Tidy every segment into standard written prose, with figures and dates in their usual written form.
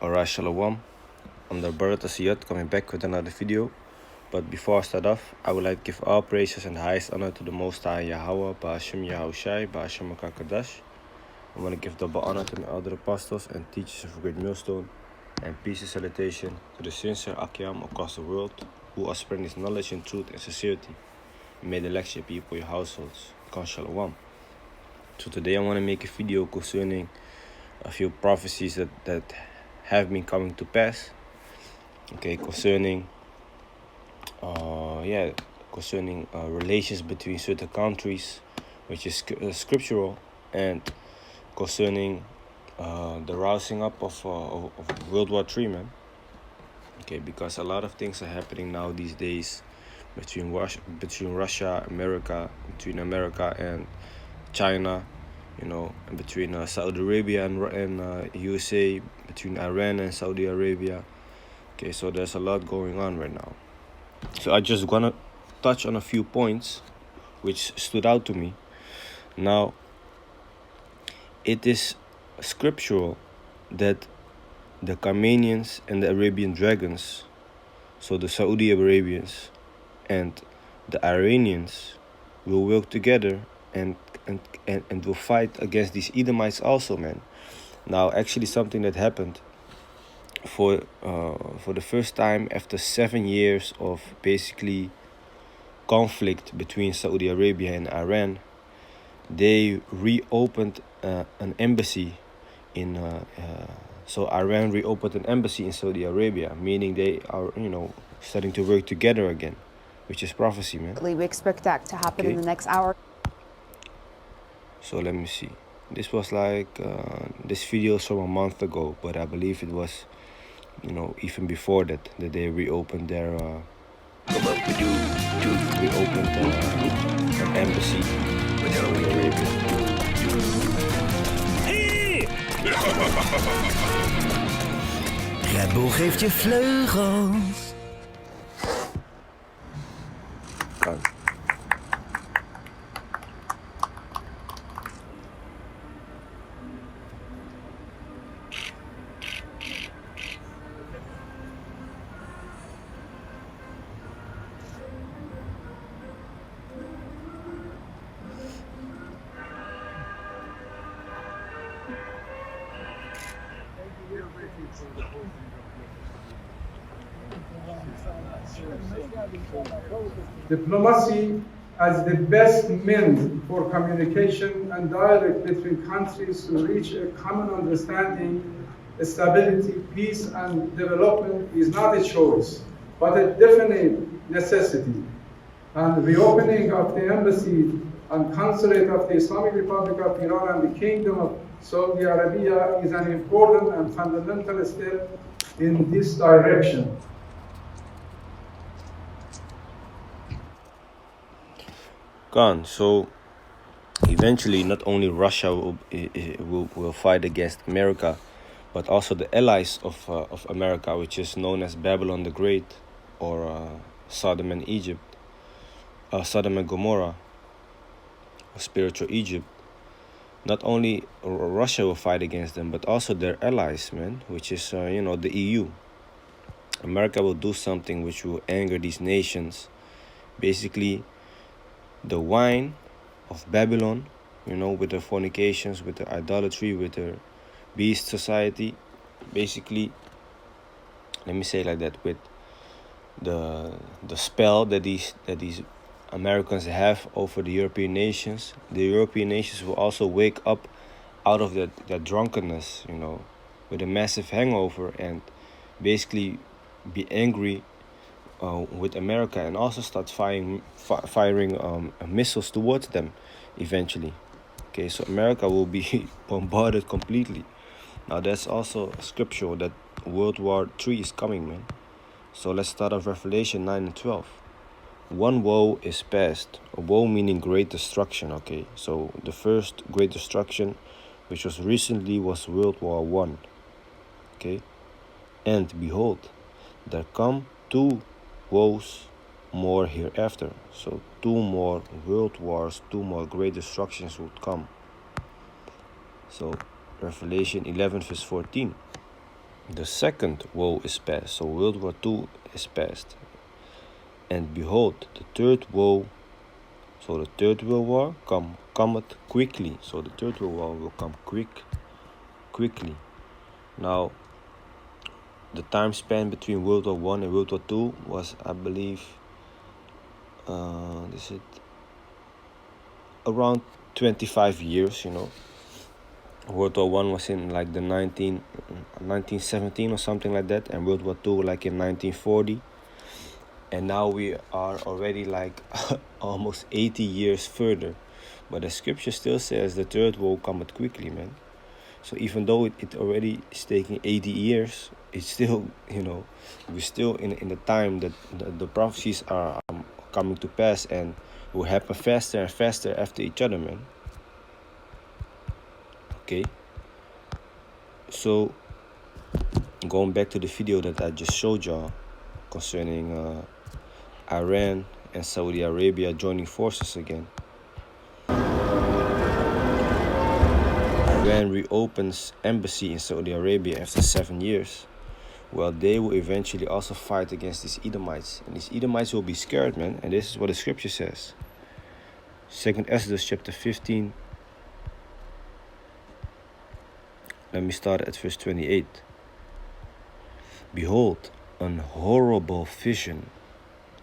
Alright, Shalom. I'm the brother Tasiyat coming back with another video. But before I start off, I would like to give all praises and the highest honor to the Most High Yahweh, Ba'ashem Yahushai, Ba'ashem Makakadash. I want to give double honor to my elder apostles and teachers of Great Millstone, and peace and salutation to the sincere Akiam across the world who are spreading this knowledge and truth and sincerity. May the lecture be for your households. Shalom. So today I want to make a video concerning a few prophecies that have been coming to pass. Okay, concerning relations between certain countries, which is scriptural, and concerning the rousing up of World War III, man. Okay, because a lot of things are happening now these days between Russia, America, between America and China, and between Saudi Arabia and USA, between Iran and Saudi Arabia. Okay, so there's a lot going on right now. So I just gonna touch on a few points which stood out to me. Now, it is scriptural that the Carmanians and the Arabian dragons, so the Saudi Arabians and the Iranians, will work together and will fight against these Edomites also, man. Now, actually, something that happened for the first time after 7 years of basically conflict between Saudi Arabia and Iran, they reopened an embassy in. So Iran reopened an embassy in Saudi Arabia, meaning they are, starting to work together again, which is prophecy, man. We expect that to happen in the next hour. So let me see. This was like, this video is from a month ago, but I believe it was, even before that they reopened their, reopened an embassy in Saudi Arabia. Red Bull geeft je vleugels. Kan. Diplomacy as the best means for communication and dialogue between countries to reach a common understanding, stability, peace, and development is not a choice, but a definite necessity. And the reopening of the embassy and consulate of the Islamic Republic of Iran and the Kingdom of Saudi Arabia is an important and fundamental step in this direction. Gone. So eventually, not only Russia will fight against America, but also the allies of America, which is known as Babylon the Great, or Sodom and Egypt, Sodom and Gomorrah, or spiritual Egypt. Not only Russia will fight against them, but also their allies, man, which is the EU. America will do something which will anger these nations. Basically, the wine of Babylon, with their fornications, with their idolatry, with their beast society, basically, let me say it like that, with the spell that these Americans have over the European nations will also wake up out of that drunkenness, with a massive hangover, and basically be angry with America, and also start firing missiles towards them eventually. Okay, so America will be bombarded completely. Now that's also scriptural that World War III is coming, man. So let's start off Revelation 9 and 12. One woe is past. A woe meaning great destruction, okay? So the first great destruction, which was recently, was World War I. Okay? And behold, there come 2 woes more hereafter. So 2 more world wars, 2 more great destructions would come. So Revelation 11 verse 14. The second woe is past, so World War II is past. And behold, the third woe, so the third world war cometh quickly. So the third world war will come quickly. Now, the time span between World War I and World War II was, I believe, around 25 years, you know. World War I was in like the 1917 or something like that, and World War II like in 1940. And now we are already like almost 80 years further. But the scripture still says the third woe cometh quickly, man. So even though it already is taking 80 years, it's still, you know, we're still in the time that the prophecies are coming to pass and will happen faster and faster after each other, man. Okay. So, going back to the video that I just showed y'all concerning Iran and Saudi Arabia joining forces again. Iran reopens embassy in Saudi Arabia after 7 years. Well, they will eventually also fight against these Edomites. And these Edomites will be scared, man. And this is what the scripture says. 2nd Exodus chapter 15. Let me start at verse 28. Behold, an horrible vision.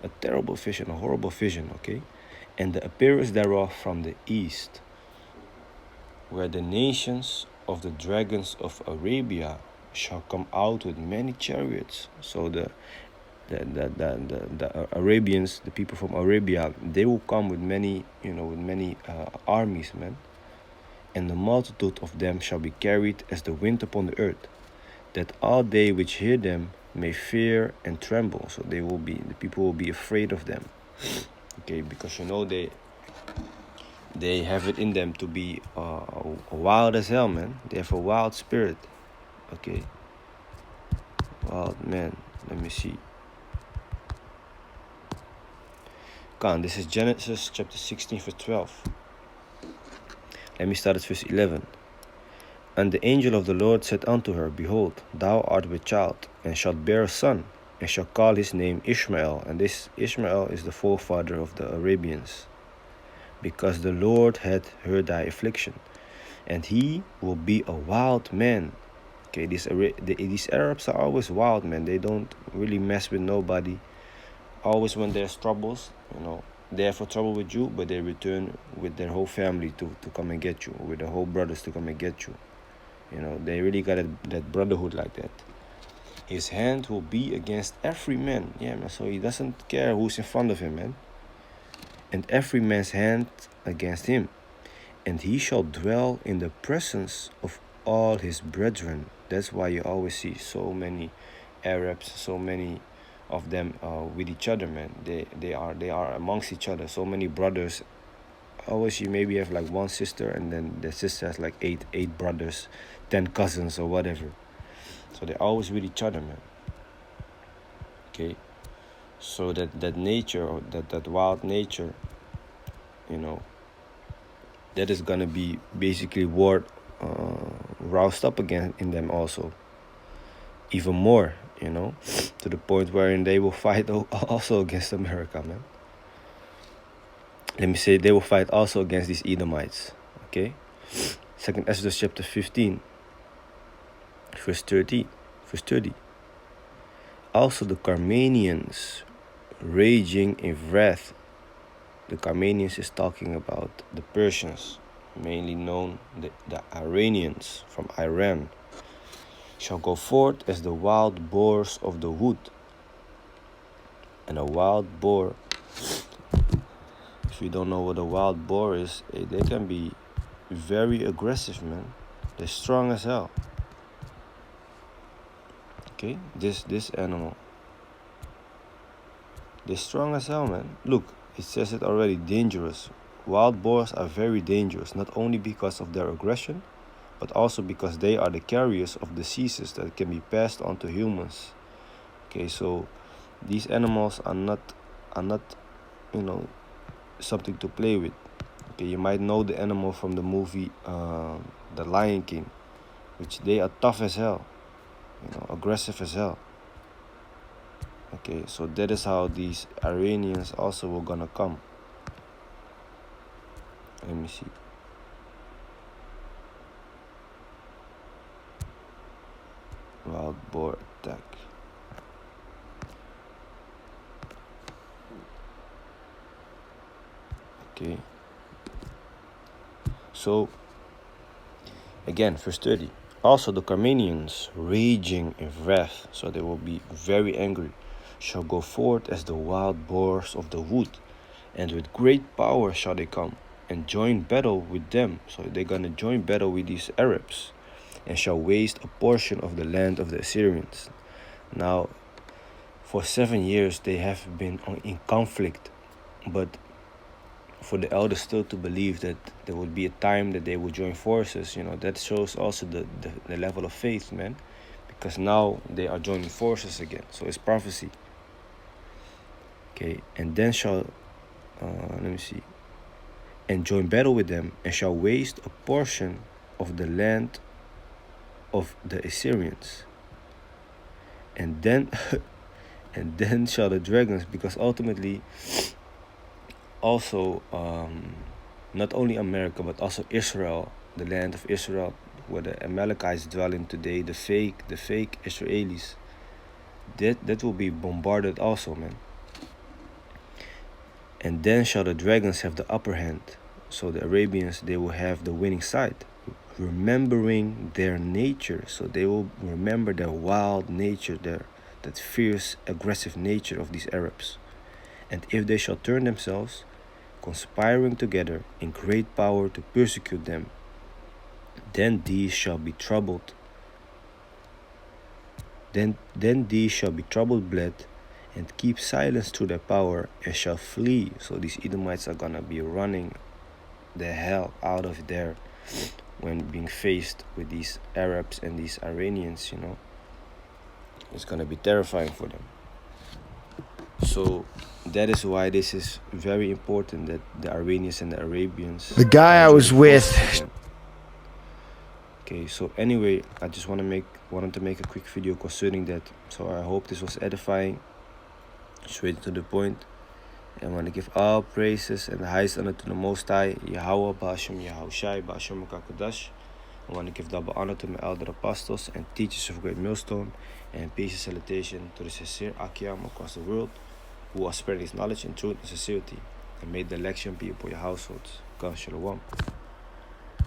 A terrible vision, a horrible vision, okay? And the appearance thereof from the east, where the nations of the dragons of Arabia shall come out with many chariots. So the Arabians, the people from Arabia, they will come with many, armies, man. And the multitude of them shall be carried as the wind upon the earth, that all they which hear them may fear and tremble. So the people will be afraid of them. Okay, because they have it in them to be wild as hell, man. They have a wild spirit. Okay. Wild man. Let me see. This is Genesis chapter 16 verse 12. Let me start at verse 11. And the angel of the Lord said unto her, Behold, thou art with child, and shalt bear a son, and shall call his name Ishmael. And this Ishmael is the forefather of the Arabians, because the Lord hath heard thy affliction, and he will be a wild man. Okay, these Arabs are always wild, man. They don't really mess with nobody. Always when there's troubles, they have trouble with you, but they return with their whole family to come and get you, with their whole brothers to come and get you. They really got that brotherhood like that. His hand will be against every man. Yeah, man. So he doesn't care who's in front of him, man. And every man's hand against him. And he shall dwell in the presence of all his brethren. That's why you always see so many Arabs, so many of them with each other, man. They are amongst each other. So many brothers. Always you maybe have like one sister, and then the sister has like eight brothers, 10 cousins or whatever. So they're always with each other, man. Okay. So that nature, or that wild nature, that is gonna be basically roused up again in them also. Even more, to the point wherein they will fight also against America, man. Let me say, they will fight also against these Edomites. Okay? 2nd Exodus chapter 15, verse 30. Also the Carmanians raging in wrath. The Carmanians is talking about the Persians, mainly known the Iranians from Iran, shall go forth as the wild boars of the wood. And a wild boar, if you don't know what a wild boar is, they can be very aggressive, man. They're strong as hell. Okay, this animal, they're strong as hell, man. Look, it says it already, dangerous. Wild boars are very dangerous, not only because of their aggression, but also because they are the carriers of diseases that can be passed on to humans. Okay, so these animals are not something to play with. Okay, you might know the animal from the movie The Lion King, which they are tough as hell. aggressive as hell. Okay, so that is how these Iranians also were gonna come. Let me see. Wild boar attack. Okay. So again, verse 30. Also the Carmanians, raging in wrath, so they will be very angry, shall go forth as the wild boars of the wood, and with great power shall they come, and join battle with them. So they're gonna join battle with these Arabs, and shall waste a portion of the land of the Assyrians. Now, for 7 years they have been in conflict, but for the elders still to believe that there would be a time that they would join forces, that shows also the level of faith, man, because now they are joining forces again. So it's prophecy. Okay, and then shall let me see, and join battle with them, and shall waste a portion of the land of the Assyrians. And then and then shall the dragons, because ultimately also not only America but also Israel, the land of Israel where the Amalekites dwell in today, the fake Israelis, that will be bombarded also, man. And then shall the dragons have the upper hand. So the Arabians, they will have the winning side, remembering their nature. So they will remember their wild nature, that fierce, aggressive nature of these Arabs. And if they shall turn themselves, conspiring together in great power to persecute them, then these shall be troubled. Then these shall be troubled blood, and keep silence to their power, and shall flee. So these Edomites are gonna be running the hell out of there when being faced with these Arabs and these Iranians. It's gonna be terrifying for them. So that is why this is very important, that the Iranians and the Arabians, The guy I was with. Okay, so anyway, I just wanted to make a quick video concerning that. So I hope this was edifying, straight to the point. And I want to give all praises and the highest honor to the Most High, Yahweh, Ba'ashem, Yahushai, Ba'ashem, Kakadash. I want to give double honor to my elder apostles and teachers of Great Millstone, and peace and salutation to the sincere Akiam across the world, who are spreading his knowledge and truth and sincerity, and may the election be upon your households. God shalom.